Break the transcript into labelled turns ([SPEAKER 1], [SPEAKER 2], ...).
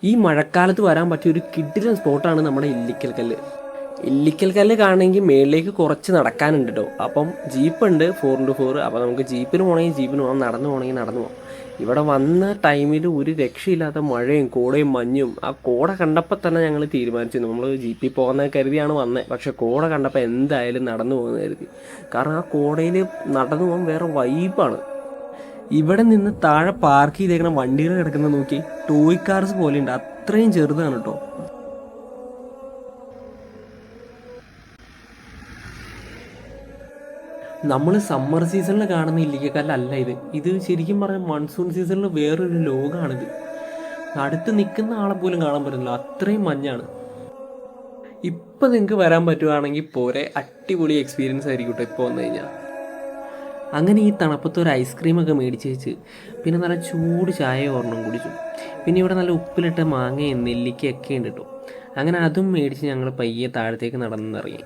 [SPEAKER 1] ഈ മഴക്കാലത്ത് വരാൻ പറ്റിയ ഒരു കിടിലൻ സ്പോട്ടാണ് നമ്മുടെ ഇല്ലിക്കൽ കല്ല്. ഇല്ലിക്കൽ കല്ല് കാണണമെങ്കിൽ മേളിലേക്ക് കുറച്ച് നടക്കാനുണ്ട് കേട്ടോ. അപ്പം ജീപ്പുണ്ട് 4x4. അപ്പോൾ നമുക്ക് ജീപ്പിന് പോകണമെങ്കിൽ ജീപ്പിന് പോകാം, നടന്നു പോകണമെങ്കിൽ നടന്നു പോകാം. ഇവിടെ വന്ന ടൈമിൽ ഒരു രക്ഷയില്ലാത്ത മഴയും കോടയും മഞ്ഞും. ആ കോട കണ്ടപ്പോൾ തന്നെ ഞങ്ങൾ തീരുമാനിച്ചു നമ്മൾ ജീപ്പിൽ പോകുന്ന കരുതിയാണ് വന്നത്. പക്ഷെ കോട കണ്ടപ്പോൾ എന്തായാലും നടന്നു പോകുന്ന കരുതി. കാരണം ആ കോടയിൽ നടന്നു പോകാൻ വേറെ വൈബാണ്. ഇവിടെ നിന്ന് താഴെ പാർക്ക് ചെയ്തേക്കുന്ന വണ്ടികൾ കിടക്കുന്നത് നോക്കി, ടോയ് കാർസ് പോലെ ഉണ്ട്, അത്രയും ചെറുതാണ് കേട്ടോ. നമ്മൾ സമ്മർ സീസണിൽ കാണുന്ന ഇല്ലിക്കക്കല്ലല്ല ഇത് ശരിക്കും പറഞ്ഞാൽ മൺസൂൺ സീസണിൽ വേറൊരു ലോകമാണിത്. അടുത്ത് നിൽക്കുന്ന ആളെ പോലും കാണാൻ പറ്റുന്നില്ല, അത്രയും മഞ്ഞാണ്. ഇപ്പം നിങ്ങൾക്ക് വരാൻ പറ്റുവാണെങ്കിൽ പോരെ, അടിപൊളി എക്സ്പീരിയൻസ് ആയിരിക്കും കേട്ടോ ഇപ്പോൾ വന്നു കഴിഞ്ഞാൽ. അങ്ങനെ ഈ തണുപ്പത്ത് ഒരു ഐസ്ക്രീമൊക്കെ മേടിച്ച് വെച്ച് പിന്നെ നല്ല ചൂട് ചായ ഒരെണ്ണം കുടിച്ചു. പിന്നെ ഇവിടെ നല്ല ഉപ്പിലിട്ട മാങ്ങയും നെല്ലിക്കയൊക്കെ ഉണ്ട് കേട്ടോ. അങ്ങനെ അതും മേടിച്ച് ഞങ്ങൾ പയ്യെ താഴത്തേക്ക് നടന്നിറങ്ങി.